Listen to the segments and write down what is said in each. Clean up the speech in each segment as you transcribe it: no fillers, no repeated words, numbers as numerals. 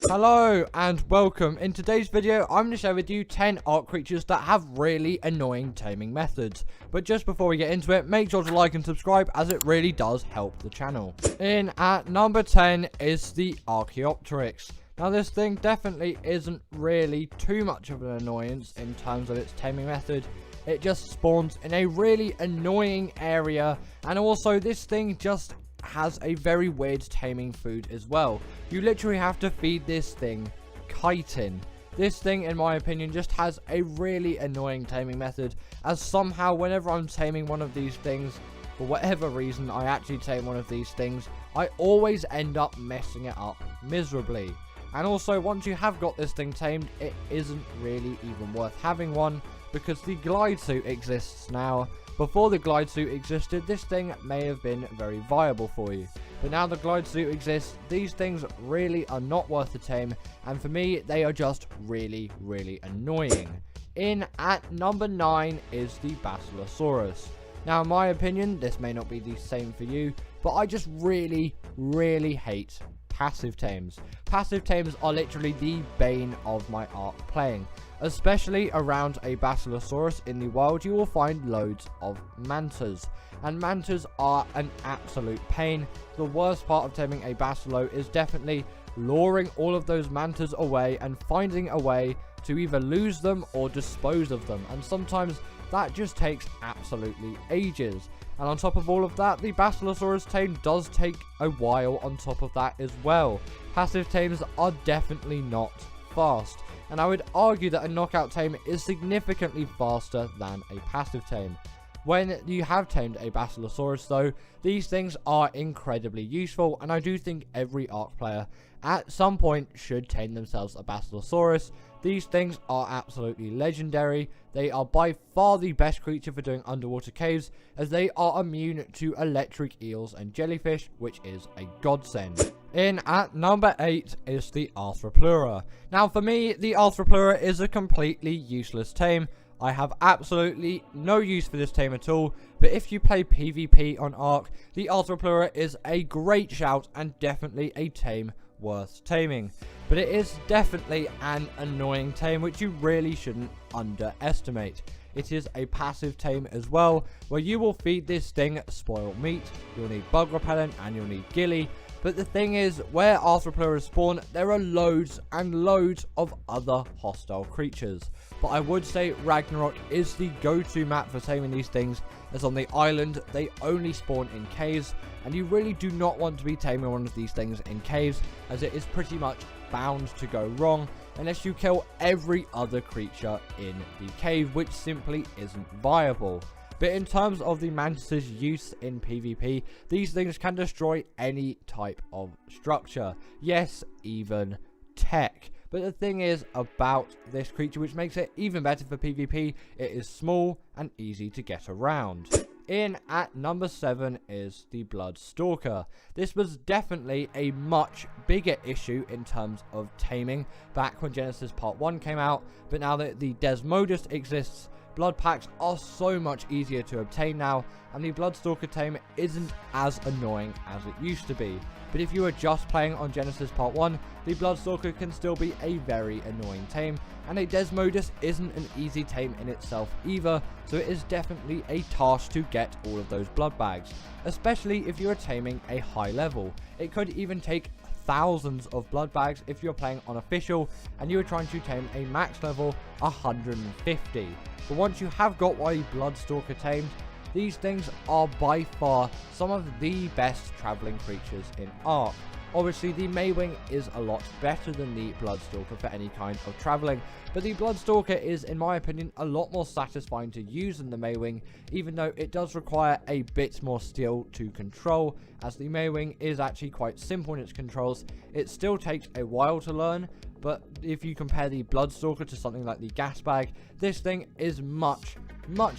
Hello and welcome. In today's video, I'm going to share with you 10 Ark creatures that have really annoying taming methods. But just before we get into it, make sure to like and subscribe as it really does help the channel. In at number 10 is the Archaeopteris. Now this thing definitely isn't really too much of an annoyance in terms of its taming method. It just spawns in a really annoying area, and also this thing just has a very weird taming food as well. You literally have to feed this thing chitin. This thing, in my opinion, just has a really annoying taming method, as somehow whenever I'm taming one of these things, for whatever reason I actually tame one of these things, I always end up messing it up miserably. And also, once you have got this thing tamed, it isn't really even worth having one, because the glide suit exists now. Before the glide suit existed, this thing may have been very viable for you. But now the glide suit exists, these things really are not worth the tame, and for me, they are just really, really annoying. In at number 9 is the Basilosaurus. Now, in my opinion, this may not be the same for you, but I just really, really hate passive tames. Passive tames are literally the bane of my Ark playing. Especially around a Basilosaurus in the wild, you will find loads of mantas. And mantas are an absolute pain. The worst part of taming a Basilo is definitely luring all of those mantas away and finding a way to either lose them or dispose of them. And sometimes that just takes absolutely ages. And on top of all of that, the Basilosaurus tame does take a while on top of that as well. Passive tames are definitely not fast. And I would argue that a knockout tame is significantly faster than a passive tame. When you have tamed a Basilosaurus though, these things are incredibly useful, and I do think every Ark player at some point should tame themselves a Basilosaurus. These things are absolutely legendary. They are by far the best creature for doing underwater caves, as they are immune to electric eels and jellyfish, which is a godsend. In at number 8 is the Plura. Now for me, the Plura is a completely useless tame. I have absolutely no use for this tame at all, but if you play PvP on Ark, the Plura is a great shout and definitely a tame worth taming. But it is definitely an annoying tame which you really shouldn't underestimate. It is a passive tame as well, where you will feed this thing spoiled meat, you'll need bug repellent, and you'll need gilly. But the thing is, where Plura spawn, there are loads and loads of other hostile creatures. But I would say Ragnarok is the go-to map for taming these things, as on the island, they only spawn in caves, and you really do not want to be taming one of these things in caves, as it is pretty much bound to go wrong, unless you kill every other creature in the cave, which simply isn't viable. But in terms of the mantis' use in PvP, these things can destroy any type of structure. Yes, even tech. But the thing is about this creature, which makes it even better for PvP, it is small and easy to get around. In at number 7 is the Stalker. This was definitely a much bigger issue in terms of taming back when Genesis Part 1 came out, but now that the Desmodus exists, blood packs are so much easier to obtain now, and the Stalker tame isn't as annoying as it used to be. But if you are just playing on Genesis Part 1, the Stalker can still be a very annoying tame, and a Desmodus isn't an easy tame in itself either, so it is definitely a task to get all of those blood bags, especially if you are taming a high level. It could even take thousands of blood bags if you're playing on official and you are trying to tame a max level 150. But once you have got a Stalker tamed, these things are by far some of the best traveling creatures in Ark. Obviously, the Maywing is a lot better than the Stalker for any kind of traveling, but the Stalker is, in my opinion, a lot more satisfying to use than the Maywing, even though it does require a bit more skill to control, as the Maywing is actually quite simple in its controls. It still takes a while to learn, but if you compare the Stalker to something like the gas bag, this thing is much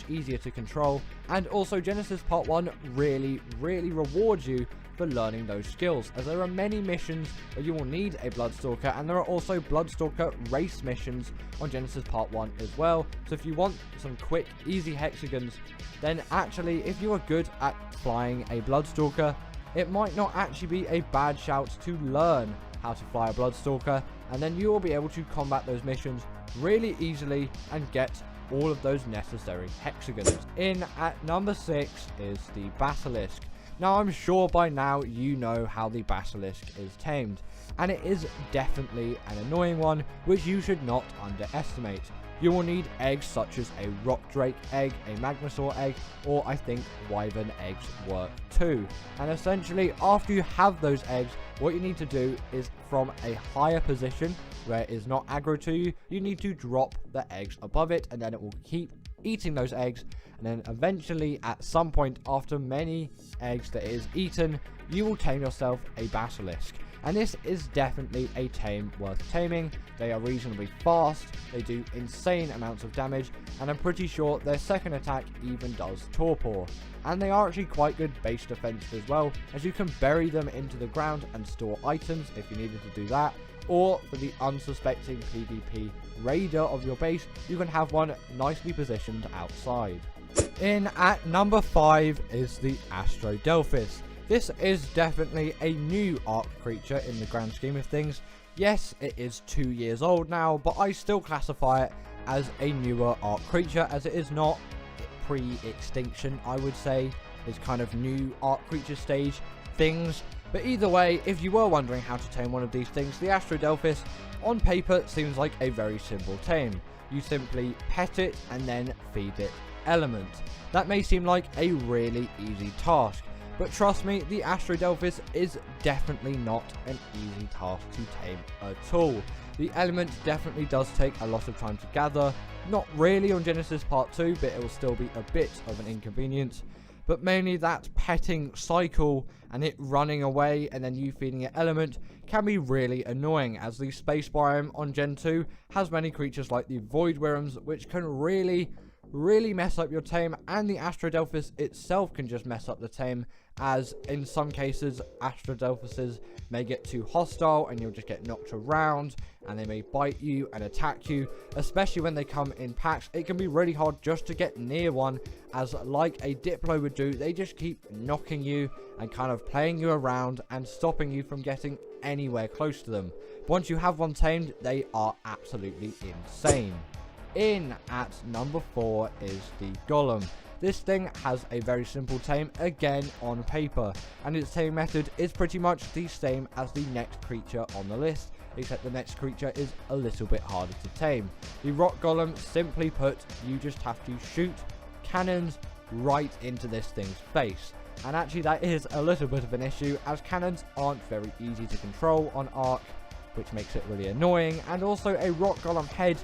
easier to control, and also Genesis Part 1 really rewards you for learning those skills, as there are many missions where you will need a Stalker, and there are also Stalker race missions on Genesis Part 1 as well. So if you want some quick, easy hexagons, then actually if you are good at flying a Stalker, it might not actually be a bad shout to learn how to fly a Stalker, and then you will be able to combat those missions really easily and get all of those necessary hexagons. In at number 6 is the Basilisk. Now I'm sure by now you know how the Basilisk is tamed, and it is definitely an annoying one which you should not underestimate. You will need eggs such as a rock drake egg, a magmasaur egg, or I think wyvern eggs work too. And essentially after you have those eggs, what you need to do is from a higher position where it is not aggro to you, you need to drop the eggs above it, and then it will keep eating those eggs, and then eventually at some point after many eggs that it is eaten, you will tame yourself a Basilisk. And this is definitely a tame worth taming. They are reasonably fast, they do insane amounts of damage, and I'm pretty sure their second attack even does torpor. And they are actually quite good base defense as well, as you can bury them into the ground and store items if you needed to do that, or for the unsuspecting PvP raider of your base, you can have one nicely positioned outside. In at number 5 is the Astrod Delphus. This is definitely a new Ark creature in the grand scheme of things. Yes, it is 2 years old now, but I still classify it as a newer Ark creature, as it is not pre-extinction, I would say. It's kind of new Ark creature stage things. But either way, if you were wondering how to tame one of these things, the Astrod Delphus on paper seems like a very simple tame. You simply pet it and then feed it element. That may seem like a really easy task, but trust me, the Astrod Delphus is definitely not an easy task to tame at all. The element definitely does take a lot of time to gather, not really on Genesis Part 2, but it will still be a bit of an inconvenience. But mainly that petting cycle and it running away and then you feeding it element can be really annoying, as the space biome on Gen 2 has many creatures like the void worms which can really mess up your tame, and the Astrod Delphus itself can just mess up the tame, as in some cases Astrod Delphuses may get too hostile and you'll just get knocked around and they may bite you and attack you, especially when they come in packs. It can be really hard just to get near one, as like a Diplo would do, they just keep knocking you and kind of playing you around and stopping you from getting anywhere close to them. Once you have one tamed, they are absolutely insane. In at number 4 is the Golem. This thing has a very simple tame, again on paper, and its tame method is pretty much the same as the next creature on the list, except the next creature is a little bit harder to tame. The Rock Golem, simply put, you just have to shoot cannons right into this thing's face. And actually that is a little bit of an issue, as cannons aren't very easy to control on Ark, which makes it really annoying, and also a Rock Golem head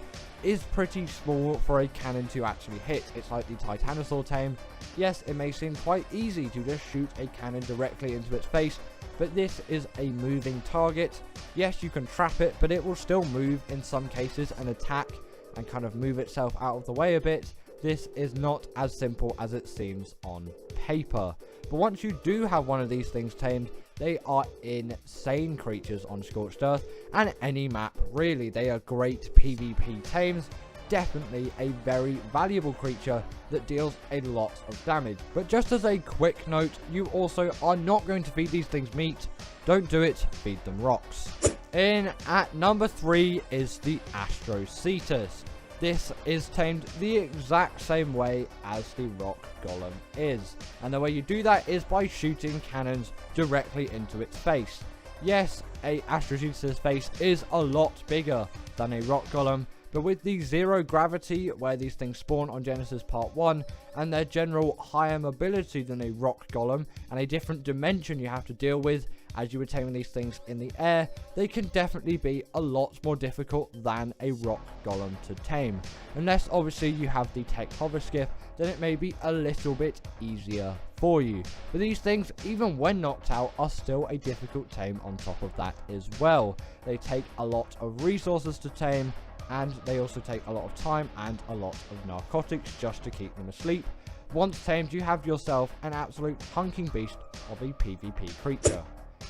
is pretty small for a cannon to actually hit. It's like the Titanosaur tame. Yes, it may seem quite easy to just shoot a cannon directly into its face, but this is a moving target. Yes, you can trap it, but it will still move in some cases and attack and kind of move itself out of the way a bit. This is not as simple as it seems on paper. But once you do have one of these things tamed, they are insane creatures on Scorched Earth and any map, really. They are great PvP tames, definitely a very valuable creature that deals a lot of damage. But just as a quick note, you also are not going to feed these things meat. Don't do it, feed them rocks. In at number 3 is the Astrocetus. This is tamed the exact same way as the Rock Golem is, and the way you do that is by shooting cannons directly into its face. Yes, a Astrocetus' face is a lot bigger than a Rock Golem, but with the zero gravity where these things spawn on Genesis Part 1, and their general higher mobility than a Rock Golem, and a different dimension you have to deal with as you were taming these things in the air, they can definitely be a lot more difficult than a Rock Golem to tame. Unless obviously you have the tech hover skiff, then it may be a little bit easier for you. But these things, even when knocked out, are still a difficult tame on top of that as well. They take a lot of resources to tame, and they also take a lot of time and a lot of narcotics just to keep them asleep. Once tamed, you have yourself an absolute hunking beast of a PvP creature.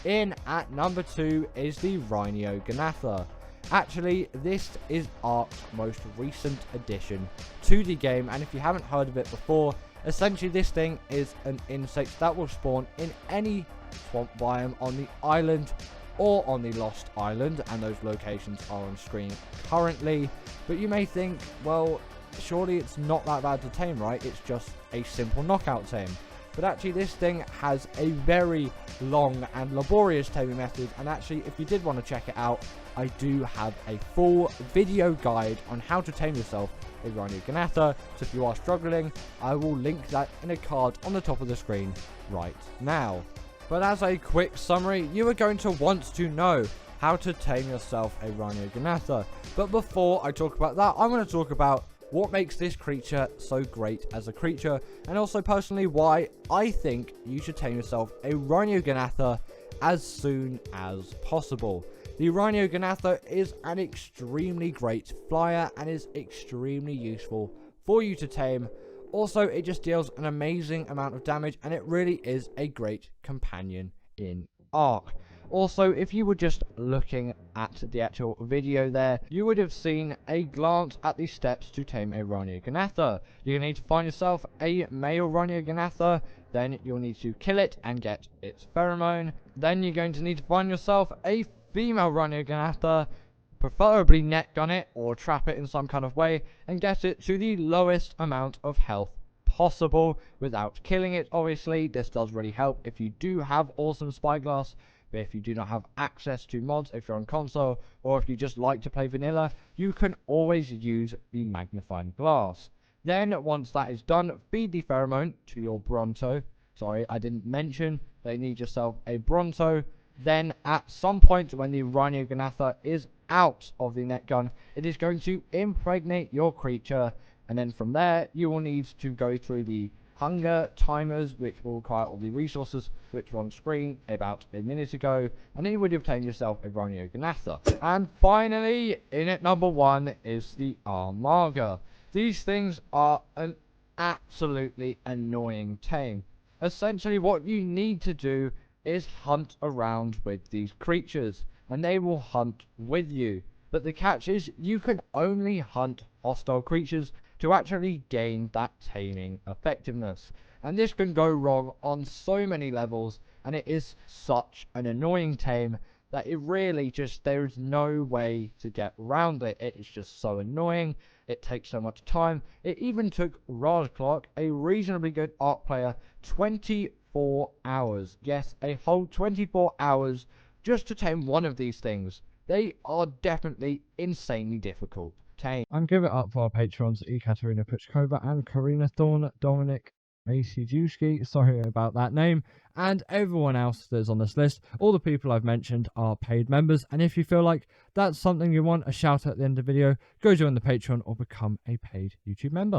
In at number 2 is the Rino Ganatha. Actually, this is Ark's most recent addition to the game, and if you haven't heard of it before, essentially this thing is an insect that will spawn in any swamp biome on the island or on the Lost Island, and those locations are on screen currently. But you may think, well, surely it's not that bad to tame, right? It's just a simple knockout tame. But actually this thing has a very long and laborious taming method, and actually if you did want to check it out, I do have a full video guide on how to tame yourself a Rino Ganatha. So if you are struggling, I will link that in a card on the top of the screen right now. But as a quick summary, you are going to want to know how to tame yourself a Rino Ganatha. But before I talk about that, I'm going to talk about what makes this creature so great as a creature, and also personally why I think you should tame yourself a Rino Ganatha as soon as possible. The Rino Ganatha is an extremely great flyer and is extremely useful for you to tame. Also, it just deals an amazing amount of damage, and it really is a great companion in Ark. Also, if you were just looking at the actual video there, you would have seen a glance at the steps to tame a Rino Ganatha. You're going to need to find yourself a male Rino Ganatha, then you'll need to kill it and get its pheromone. Then you're going to need to find yourself a female Rino Ganatha, preferably net gun it or trap it in some kind of way, and get it to the lowest amount of health possible without killing it. Obviously, this does really help if you do have awesome spyglass. But if you do not have access to mods, if you're on console, or if you just like to play vanilla, you can always use the magnifying glass. Then, once that is done, feed the pheromone to your Bronto. Sorry, I didn't mention they need yourself a Bronto. Then, at some point when the Rino Ganatha is out of the net gun, it is going to impregnate your creature. And then from there, you will need to go through the hunger timers, which will require all the resources which were on screen about a minute ago, and then you would obtain yourself a Rino Ganatha. And finally, in at number 1 is the Armmarer. These things are an absolutely annoying tame. Essentially, what you need to do is hunt around with these creatures, and they will hunt with you. But the catch is, you can only hunt hostile creatures to actually gain that taming effectiveness. And this can go wrong on so many levels, and it is such an annoying tame that it really just, there is no way to get around it. It is just so annoying. It takes so much time. It even took Rajclark, a reasonably good Ark player, 24 hours. Yes, a whole 24 hours just to tame one of these things. They are definitely insanely difficult to tame. And give it up for our patrons, Ekaterina Puchkova and Karina Thorne, Dominic Maciejewski, sorry about that name, and everyone else that's on this list. All the people I've mentioned are paid members, and if you feel like that's something you want a shout out at the end of the video, go join the Patreon or become a paid YouTube member.